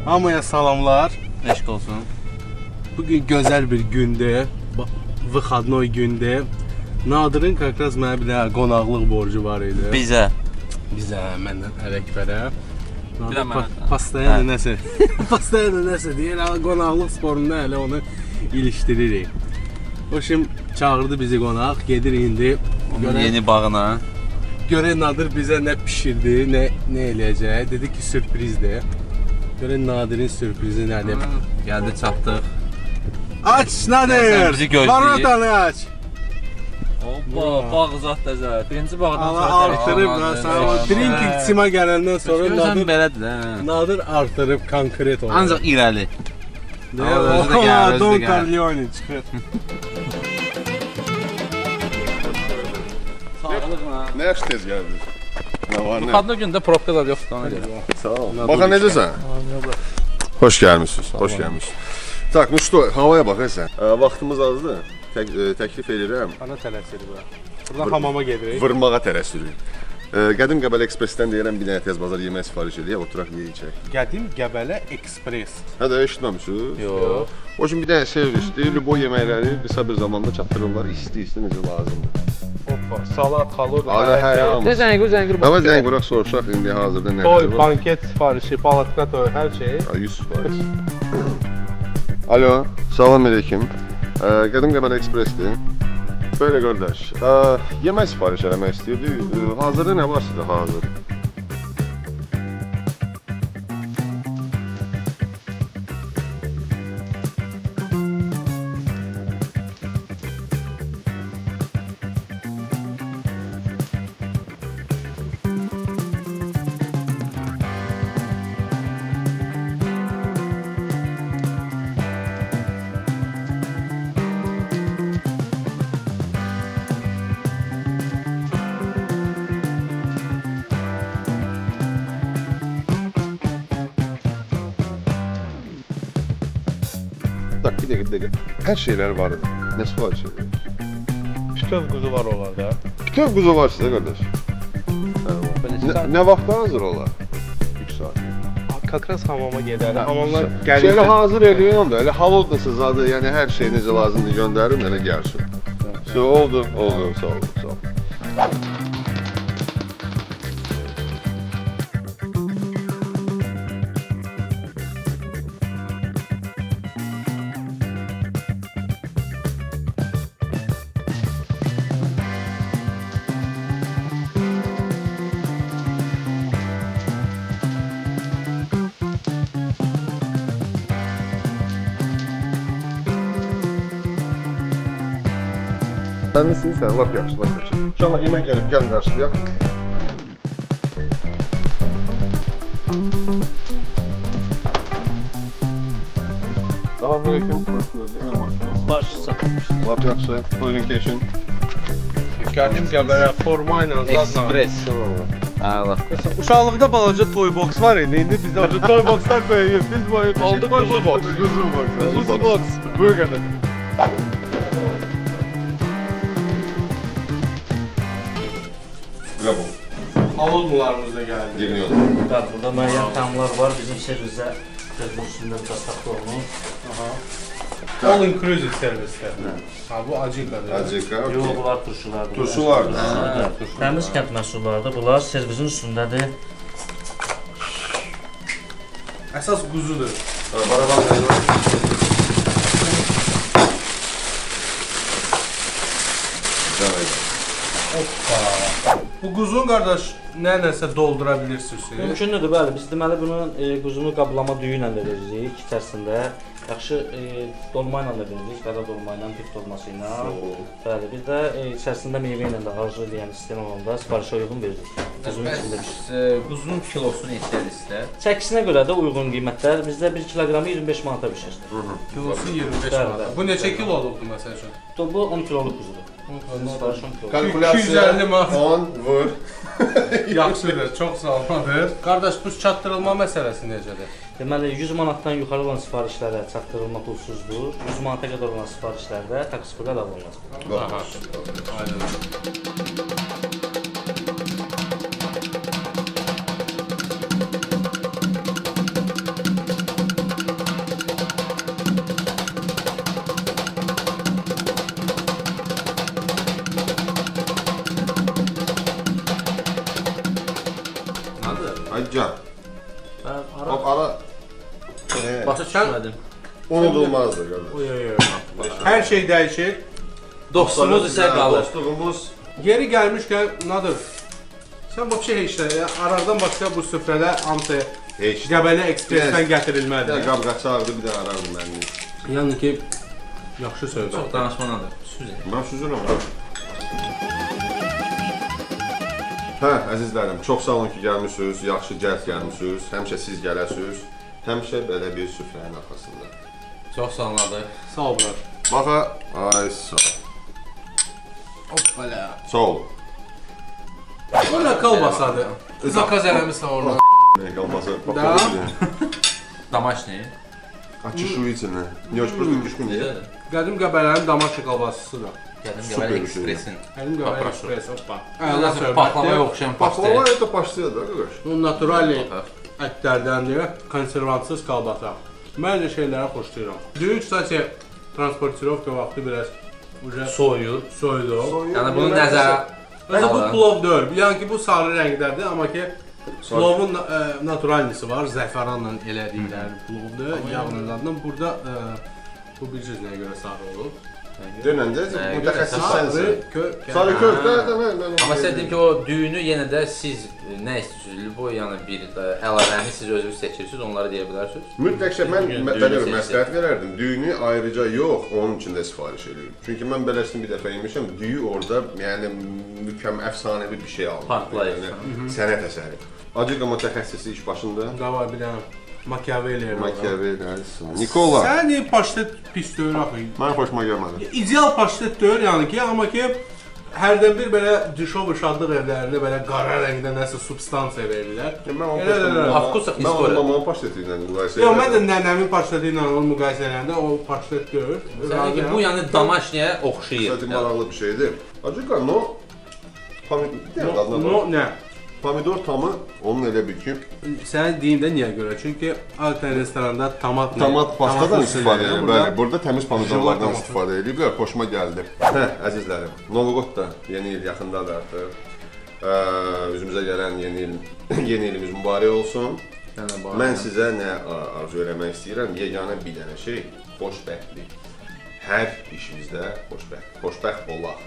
Hamıya salamlar. Eşq olsun. Bugün güzel bir gündü. Vyxadnoy gündü. Nadir'in kakraz mənə bir dənə qonaqlıq borcu var idi. Bizə. Bizə, məndən Ələkbərə. Bir də mənə. Pastaya nəsə. Pastaya nəsə deyir. Qonaqlıq sporunda hələ onu ilişdiririk. O şimdi çağırdı bizi qonaq. Gedir indi. Onun yeni bağına. Görək Nadir bizə nə pişirdi, nə eləyəcək. Dedi ki, sürprizdir. Görək Nadir'in sürprizi nədir? Gəldi, çatdıq. Aç Nadir! Sən bizi gözləyir. Barotanı aç! Hoppa, bağ zat təzə. Birinci bağdan Allah artırıb, drinking içimə gələndən sonra Nadir belədir də. Nadir artırıb konkret olur. Ancaq irəli. Don Corleone çıxır. Sağlıqla. Nə yaş tez gəldin? Nə var nə? Qadın gündə probkalar yoxdur ona görə. Sağ ol. Baxa necəsən? Hoş gəlmisiniz. Hoş gəlmisiniz. Tak, ну что, havaya bax sən. Vaxtımız azdır. Təklif edirəm. Ana tələsir bura. Buradan hamama gedirik. Vırmağa tələsirik. Qədim Qəbələ Ekspresdən deyirəm bir dənə tez bazar yemək sifariş edək, oturaq yeyəcək. Qədim Qəbələ Ekspres. Hə də eşitməmisiniz? Yox. O gün bir dənə servisdir, lübo yeməkləri qısa bir zamanda çatdırırlar, isti necə lazımdır. Hoppa, salat, xalur. Ne zəngir Hava zəng quraq soruşaq indi hazırda nə Toy, var? banket sifarişi, palatka toy, hər şey. 100%. Alo, salam aleyküm. Qədim Qəbələ Ekspresdir. Böyle qardaş, yemək sifariş eləmək istəyirdik. Hazırda nə var sizdə hazır? Bak bir dakika. Her şeyler var. Ne sipariş ediyorsun? Bütöv quzu var onlarda. Bütün kuzu var sizde kardeş. Ne vakti hazır olar? 3 saat. Kakras hamama gedərik. Hamamlar Şöyle gəlir. hazır ediyorum da öyle halodlasız adı yani her şeyinizi lazımdı gönderirim öyle gelsin. Oldu sağ olun. Sen misin sen? Laf yaxşı. İnşallah yemek gelip gelin karşılayak. Selamünaleyküm. Başsa. Laf yaxşı. Buyurun keçin. Qədim Qəbələ forma ilə zadla. Ekspres. Allah. Uşaqlıqda balaca toy box var idi. İndi bizdə o toy boxlar böyüyüb. Biz boyu oldu toy box. Kuzu box. Buyur qədər. Bravo. Halolmularımız da gəldi. Dinliyorum. Bəli, burada müəyyən təmlər var. Bizim servisə üstündə təsdiq olunur. All inclusive servislər. Ha bu acıqadır. Acıka. Yox, bunlar turşulardır. Turşular. Təmiz kənd məhsullarıdır. Bunlar servisin üstündədir. Əsas quzudur. Baraban veriyor. Bu quzun qardaş nəsə doldura bilirsiniz. Mümkündür, bəli. Biz deməli bunun quzunu qablama düyü ilə də veririk içərisində. Yaxşı dolma ilə də veririk, qara dolma ilə, pif dolması ilə. Bəli, bir də içərisində meyvə ilə də arzu edən istəyən olanda sifarişə uyğun veririk. Quzunun içində pişir. Quzunun kilosu neçədir sizdə? Çəkisinə görə də uyğun qiymətlər. Bizdə 1 kiloqramı 25 manata pişir. Kilosu 25 Bəli, manat. bəli. Bu neçə kiloluqdur məsəl üçün? Bu 10 kiloluq quzudur. Sifariş 10 kiloluq. Kalkulasya 250 manat. 10 vur. Yaxşıdır, çox sağ olun. Qardaş bu çatdırılma məsələsi necədir? Deməli 100 manatdan yuxarı olan sifarişlərə çatdırılma pulsuzdur. 100 manata qədər olan sifarişlərdə taksi pulu əlavə olunmaz. Aha. Aynen. Can. Ara Hop ara. Başa düşmədim. Unudulmazdı qardaş. Oy oy oy. Hər şey dəyişir. Dostumuz isə qalır. Dostluğumuz Yeri gəlmişkən Nadir. Sən bu şey heç də Arardan başqa bu süfrədə hamısı heç. Qəbələ Ekspresdən Bir gətirilmədi. qab qaçardı, bir də arardı məni. Yəni ki yaxşı söhbət. Çox danışmanadır. Süz. Mən süzürəm. Hə, əzizlərim, çox sağ olun ki, gəlmisiniz, yaxşı cəhd gəlmisiniz. Həmişə siz gələsiniz. Həmişə belə bir süfrənin arxasında. Çox sağ olun. Sağ ol brar. Baxa, ay sağ ol. Hoppala. Sağ olun. Bu nə kalbasadır? Zakaz eləmisən orada. Ne qalmasa, bax, Da. Damaşni. Açı şu içinə. Yox, burada düşkün deyə. Qədim Qəbələnin Damaşq kalbasısıdır. Gəldim Süper Qəbələ bir şey. Ekspresin. Qədim Qəbələ Paproшу. Ekspres, hoppa. Baklavaya oxşayan Baklava pastel. это başlıyor da, qardaş. Bu naturalli ətlərdəndir, konservansız kalbasa. Mən də şeyləri xoşlayıram. Düyün, kısaca, transportirovka vaxtı biraz Soyur. soydu. Yəni bunu nəzərə Mesela bu plov deyil. Yəni ki bu sarı rəngdədir, amma ki plovun naturalnisi var, zəfəranla elədikləri plovdur, yağlarından. Burada bu biləcəz nəyə görə sarı olur. Dönəndə mütəxəssis Sarı sənsən. kök. Sarı kök də mən. Amma sizə deyim ki, o düyünü yenə də siz nə istəyirsiniz? Bu yəni bir əlavəni siz özünüz seçirsiniz, onları deyə bilərsiniz. Mütləqcə mən Düyünü belə bir seçsin. məsləhət verərdim. Düyünü ayrıca yox, onun üçün də sifariş edirəm. Çünki mən beləsini bir dəfə yemişəm, düyü orada yəni mükəmməl əfsanəvi bir şey aldım. Partlayır. Yəni sənət əsəri. Acıqa mütəxəssisi iş başında. Qava bir dənə Machiavelli. Machiavelli, Nikola. Sən paştet pis deyil axı. Mən xoşuma gəlmədi. İdeal paştet deyil yəni ki, amma ki hərdən bir belə dişov şadlıq evlərində belə qara rəngdə nəsə substansiya verirlər. Mən onu Afkusa mən istoriya. onu paşteti ilə müqayisə Yox, mən də nənəmin paşteti ilə onu müqayisə edəndə o paştet deyil. Sanki bu yəni damaşniyə oxşayır. Zaten maraqlı bir şeydir. Acıqa no No, nə? Pomidor tamı onun elə bir ki, Sənin deyində niyə görə? Çünki Alten restoranda tomat pastadan istifadə edir. Bəli, burada təmiz pomidorlardan tomat. istifadə ediblər. Xoşuma gəldi. Hə, əzizlərim, Novu Qod da yeni il yaxındadır artıq. Üzümüzə gələn yeni ilimiz mübarək olsun. Mən sizə nə arzu eləmək istəyirəm? Yeganə bir dənə şey, xoşbəxtlik. Hər işimizdə xoşbəxt olaq.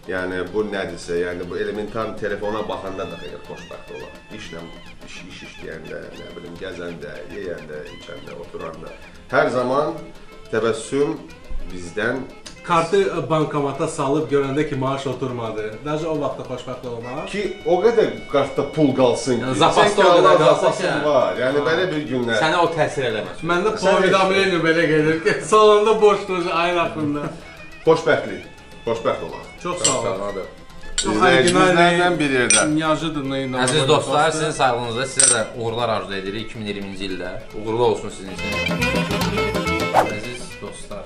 Yəni bu nədirsə, yəni bu elementar telefona baxanda da xeyir xoşbəxt olaq. İşlə, iş işləyəndə, nə bilim, gəzəndə, yeyəndə, içəndə, oturanda. Hər zaman təbəssüm bizdən Kartı bankomata salıb görəndə ki, maaş oturmadı. Daha o vaxtda xoşbəxt olmaq. ki o qədər qartda pul qalsın ki, Zapasda sən o qədər qalsın zapasın ki, var. Yəni belə bir günlər. Sənə o təsir eləməz. Məndə providamleniya belə gedir ki, salonda boşdur ayın axırında. Xoşbəxtlik, xoşbəxt olaq. Çox sağ ol. İzləyicimizlərdən bir yerdə. Neожиданно. Əziz dostlar, sizin sağlığınızda sizə də uğurlar arzu edirik 2020-ci ildə. Uğurlu olsun sizin üçün. Əziz dostlar,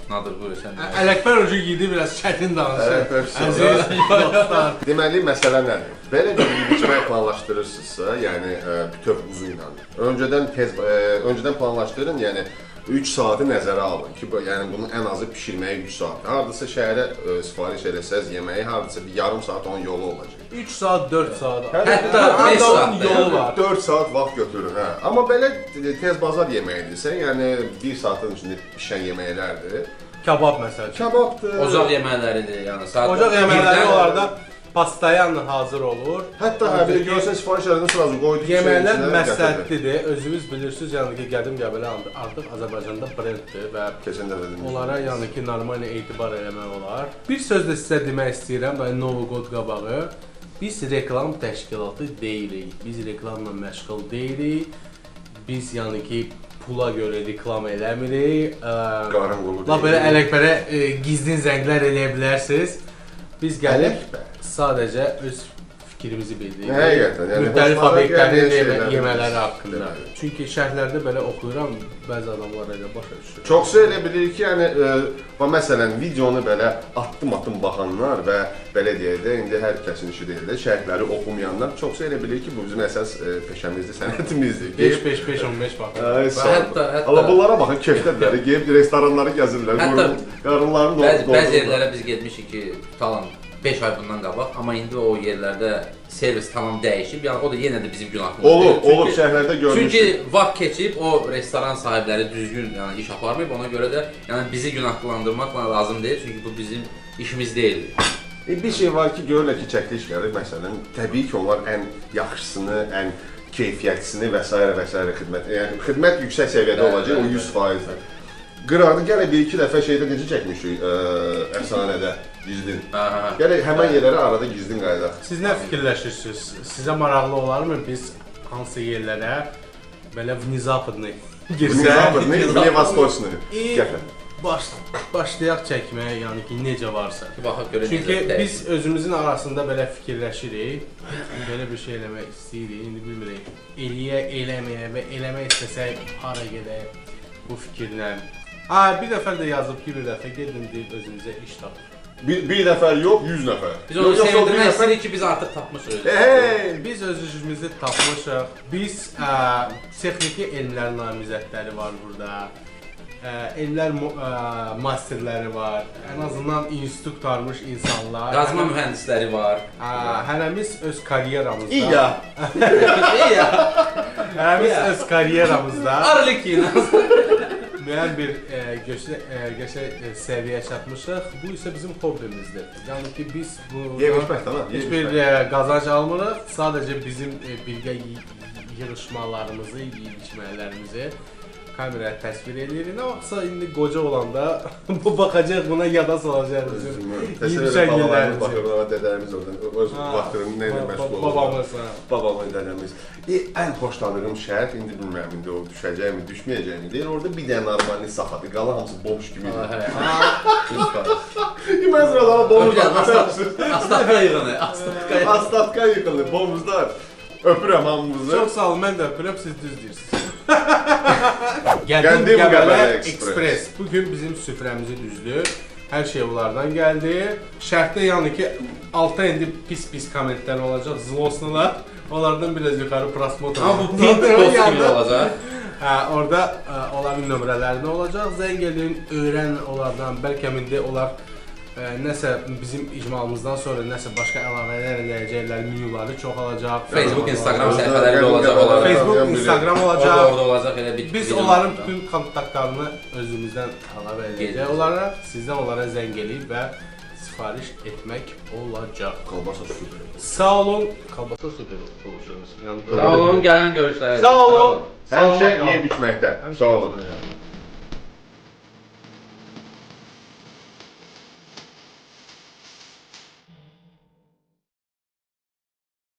Nadir buyur sən. Ələkbər Hoca yedi biraz çətin danışır. Ələkbər Əziz dostlar. Deməli, məsələ nədir? Belə bir içmək planlaşdırırsınızsa, yəni bütöv quzu ilə. Öncədən planlaşdırın, yəni 3 saatı nəzərə alın ki, yəni bunun ən azı bişirməyə 3 saat. Hardasa şəhərə sifariş eləsəz yeməyi, hardasa bir yarım saat onun yolu olacaq. 3 saat, 4 saat. Hətta 5 saat yolu var. 4 saat vaxt götürür, hə. Amma belə tez bazar yeməyidirsə, yəni 1 saatin içində bişən yeməklərdir. Kebab məsələn. Kebabdır. Ocaq yeməkləridir, yəni saat. Ocaq yeməkləri onlarda pastayanla hazır olur. Hətta bir görsən sifariş elədən sonra qoyduq. Yeməklər məsləhətlidir. Özünüz bilirsiniz, yəni ki, qədim Qəbələ artıq Azərbaycanda brenddir və Keçən dəfə dedim. onlara yəni ki, normal etibar eləmək olar. Bir söz də sizə demək istəyirəm, da Novu Qod qabağı. Biz reklam təşkilatı deyilik. Biz reklamla məşğul deyilik. Biz yəni ki, pula görə reklam eləmirik. Qarın qulu. La belə ələkbərə gizlin zənglər eləyə bilərsiniz. Biz gəlib sadəcə öz fikrimizi bildirik. Həqiqətən, yəni müxtəlif xoşuma obyektlərin gələn şeylər yemələri demək. haqqında. Çünki şərhlərdə belə oxuyuram, bəzi adamlar elə başa düşür. Çoxsu elə bilir ki, yəni məsələn videonu belə addım baxanlar və belə deyək də indi hər kəsin işi deyil də şərhləri oxumayanlar çoxsu elə bilir ki, bu bizim əsas peşəmizdir, sənətimizdir. 5-5-5-15 bax. Hətta Allah bunlara baxın, kefdədirlər, gəlib restoranları gəzirlər, qarınlarını bəzi yerlərə biz getmişik ki, tutalım 5 ay bundan qabaq, amma indi o yerlərdə servis tamam dəyişib. Yəni o da yenə də bizim günahımızdır. Olub şəhərlərdə görmüşük. Çünki vaxt keçib o restoran sahibləri düzgün yəni iş aparmayıb, ona görə də yəni bizi günahlandırmaqla lazım deyil, çünki bu bizim işimiz deyil. Bir şey var ki, görürlər ki, çəkiliş gəlir, məsələn, təbii ki, onlar ən yaxşısını, ən keyfiyyətlisini və s. xidmət, yəni xidmət yüksək səviyyədə olacaq, o 100%-dir. Qıraqda gələk bir-iki dəfə şeydə necə çəkmişdik, əfsanədə, gizdin. Gələk həmən yerlərə arada gizdin qayıdaq. Siz nə fikirləşirsiniz? Sizə maraqlı olarmı biz hansı yerlərə belə внезапно Vnevostochny, gəfən. Başlayaq çəkməyə, yəni ki, necə varsa. Baxaq görək. Çünki biz özümüzün arasında belə fikirləşirik, belə bir şey eləmək istəyirik, indi bilmirik. Eləməyə və eləmək istəsək, hara gedək bu fikirlə. Bir nəfər də yazıb ki, bir dəfə gedin deyib özünüzə iş tapın. Bir nəfər yox, 100 nəfər. Biz onu sevindirmək istəyirik ki, biz artıq tapmışıq. Biz özümüzü tapmışıq. Biz texniki elmlər namizədləri var burada. Elmlər masterləri var. Ən azından institut qurtarmış insanlar. Qazma mühəndisləri var. Hərəmiz öz karyeramızda. İya. Hərəmiz öz karyeramızda Arlekin. müəyyən bir qəşəng səviyyəyə çatmışıq. Bu isə bizim hobbimizdir. Yəni ki, biz bu heç bir qazanc almırıq. Sadəcə bizim birgə yığışmalarımızı, yeyib-içmələrimizi kameraya təsvir edirik. Nə vaxtsa indi qoca olanda bu baxacaq, buna yada salacaq bizim yiyib-içən günlərimizi. Baxırlar, dədələrimiz oradan öz vaxtını nə ilə məşğul olur. Babamız, dədəmiz. Ən xoşladığım şəhər, indi bilmirəm, indi o düşəcəkmi, düşməyəcəkmi deyir. Orada bir dənə normalni saxadı, qalan hamısı bomş kimidir. Məsələn, bomşlar. Astatka yığını. Astatka yığını, bomşlar. Öpürəm hamımızı. Çox sağ olun, mən də öpürəm, siz düz deyirsiniz. Gəldim Qəbələ Express. Bugün bizim süfrəmizi düzdür. Hər şey onlardan gəldi. Şərtdə yəni ki, altta indi pis kommentlər olacaq, zlosnalar. Onlardan biraz yuxarı prosmotr. Amma bu pint kimi olacaq. Orada onların nömrələri olacaq. Zəng edin, öyrən onlardan. Bəlkə indi onlar nəsə bizim icmalımızdan sonra nəsə başqa əlavələr edəcəklər, menyuları çoxalacaq. Facebook, Instagram səhifələri də olacaq. Facebook, Instagram olacaq. Orada olacaq elə bir. Biz onların bütün kontaktlarını özümüzdən əlavə edəcəyik. Onlara, sizdən onlara zəng edib və sifariş etmək olacaq. Kolbasa süper. Sağ olun. Kolbasa süper olacaq. Sağ olun, gələn görüşlərə. Sağ olun. Hər şey yeyib içməkdə. Sağ olun.